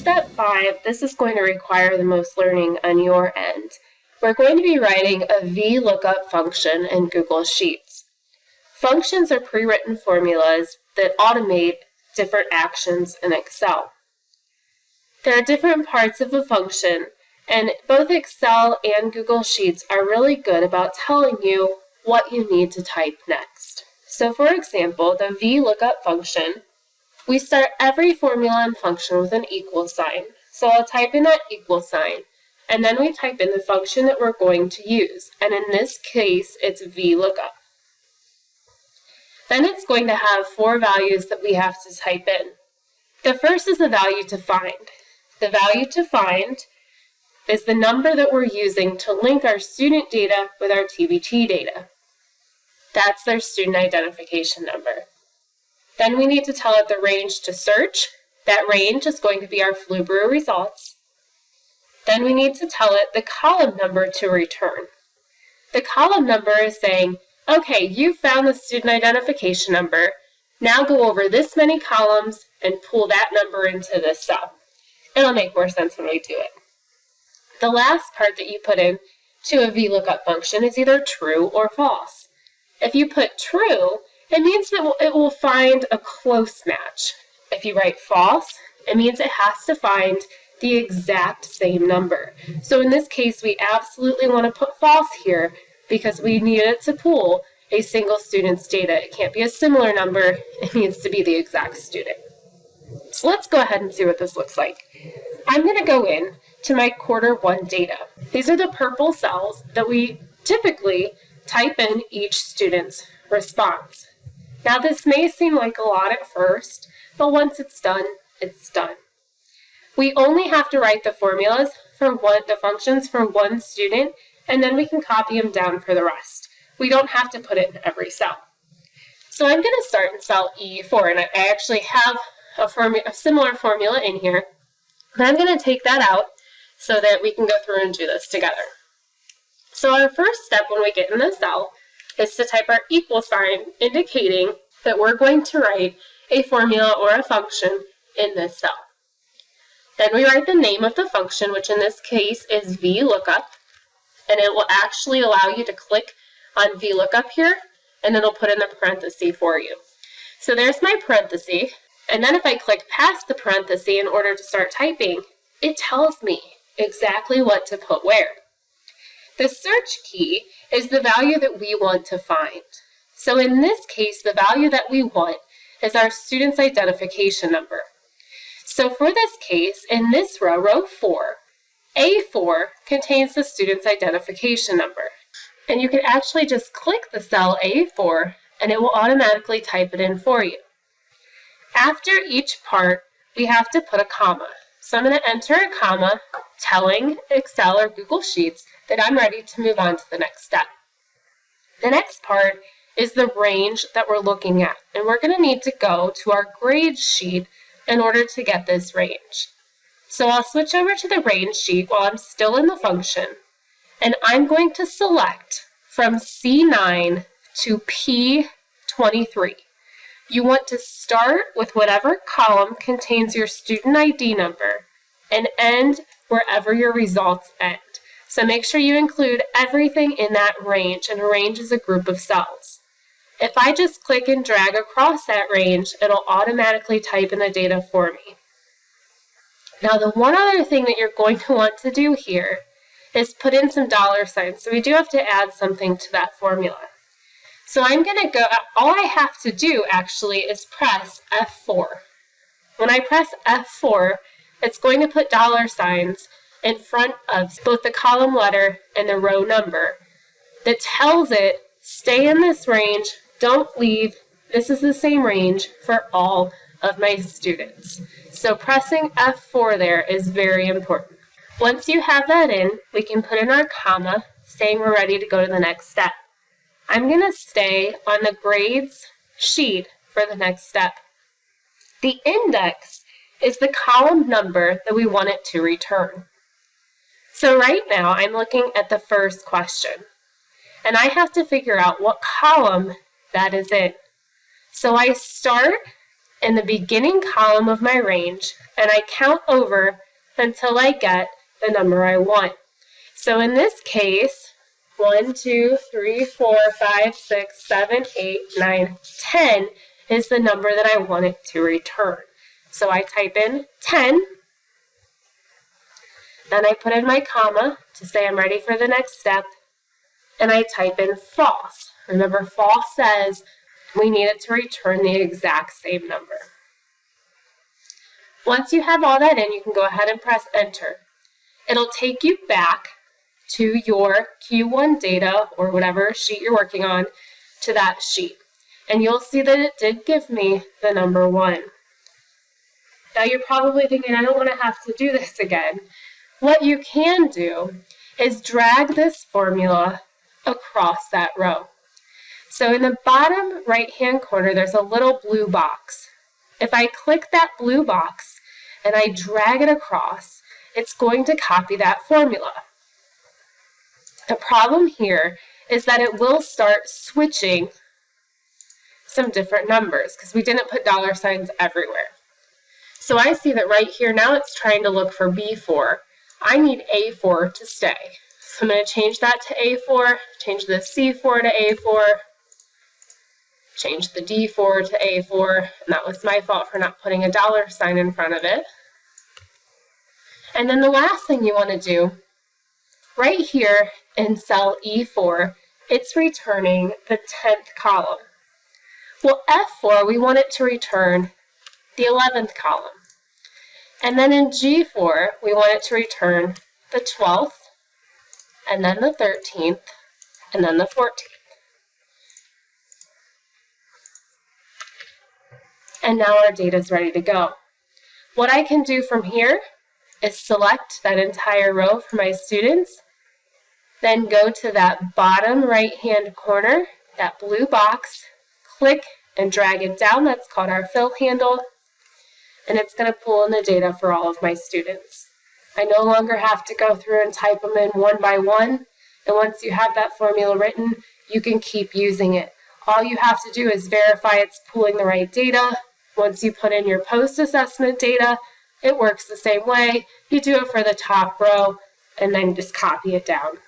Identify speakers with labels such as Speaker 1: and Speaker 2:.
Speaker 1: step 5, this is going to require the most learning on your end. We're going to be writing a VLookup function in Google Sheets. Functions are pre-written formulas that automate different actions in Excel. There are different parts of a function, and both Excel and Google Sheets are really good about telling you what you need to type next. So for example, the VLookup function, we start every formula and function with an equal sign. So I'll type in that equal sign, and then we type in the function that we're going to use, and in this case, it's VLookup. Then it's going to have 4 values that we have to type in. The first is the value to find. The value to find is the number that we're using to link our student data with our TBT data. That's their student identification number. Then we need to tell it the range to search. That range is going to be our Fluebrew results. Then we need to tell it the column number to return. The column number is saying, okay, you found the student identification number. Now go over this many columns and pull that number into this cell. It'll make more sense when we do it. The last part that you put in to a VLookup function is either true or false. If you put true, it means that it will find a close match. If you write false, it means it has to find the exact same number. So in this case, we absolutely want to put false here because we need it to pull a single student's data. It can't be a similar number. It needs to be the exact student. So let's go ahead and see what this looks like. I'm going to go in to my Q1 data. These are the purple cells that we typically type in each student's response. Now this may seem like a lot at first, but once it's done, it's done. We only have to write the formulas for the functions for one student, and then we can copy them down for the rest. We don't have to put it in every cell. So I'm going to start in cell E4, and I actually have a similar formula in here. And I'm going to take that out so that we can go through and do this together. So our first step when we get in the cell is to type our equal sign, indicating that we're going to write a formula or a function in this cell. Then we write the name of the function, which in this case is VLookup, and it will actually allow you to click on VLookup here, and it'll put in the parenthesis for you. So there's my parenthesis, and then if I click past the parenthesis in order to start typing, it tells me exactly what to put where. The search key is the value that we want to find. So in this case, the value that we want is our student's identification number. So for this case, in this row, row 4, A4 contains the student's identification number. And you can actually just click the cell A4 and it will automatically type it in for you. After each part, we have to put a comma. So I'm going to enter a comma telling Excel or Google Sheets that I'm ready to move on to the next step. The next part is the range that we're looking at, and we're going to need to go to our grade sheet in order to get this range. So I'll switch over to the range sheet while I'm still in the function, and I'm going to select from C9 to P23. You want to start with whatever column contains your student ID number and end wherever your results end. So make sure you include everything in that range, and a range is a group of cells. If I just click and drag across that range, it'll automatically type in the data for me. Now the one other thing that you're going to want to do here is put in some dollar signs. So we do have to add something to that formula. So I'm going to go, all I have to do actually is press F4. When I press F4, it's going to put dollar signs in front of both the column letter and the row number that tells it, stay in this range, don't leave, this is the same range for all of my students. So pressing F4 there is very important. Once you have that in, we can put in our comma, saying we're ready to go to the next step. I'm going to stay on the grades sheet for the next step. The index is the column number that we want it to return. So right now I'm looking at the first question, and I have to figure out what column that is in. So I start in the beginning column of my range, and I count over until I get the number I want. So in this case, 1, 2, 3, 4, 5, 6, 7, 8, 9, 10 is the number that I want it to return. So I type in 10, then I put in my comma to say I'm ready for the next step, and I type in false. Remember, false says we need it to return the exact same number. Once you have all that in, you can go ahead and press enter. It'll take you back to your Q1 data or whatever sheet you're working on, to that sheet. And you'll see that it did give me the number 1. Now you're probably thinking, I don't want to have to do this again. What you can do is drag this formula across that row. So in the bottom right-hand corner, there's a little blue box. If I click that blue box and I drag it across, it's going to copy that formula. The problem here is that it will start switching some different numbers because we didn't put dollar signs everywhere. So I see that right here now it's trying to look for B4. I need A4 to stay. So I'm going to change that to A4, change the C4 to A4, change the D4 to A4, and that was my fault for not putting a dollar sign in front of it. And then the last thing you want to do, right here in cell E4, it's returning the 10th column. Well, F4, we want it to return the 11th column. And then in G4, we want it to return the 12th, and then the 13th, and then the 14th. And now our data is ready to go. What I can do from here is select that entire row for my students, then go to that bottom right-hand corner, that blue box, click and drag it down. That's called our fill handle, and it's going to pull in the data for all of my students. I no longer have to go through and type them in one by one, and once you have that formula written, you can keep using it. All you have to do is verify it's pulling the right data. Once you put in your post-assessment data, it works the same way. You do it for the top row, and then just copy it down.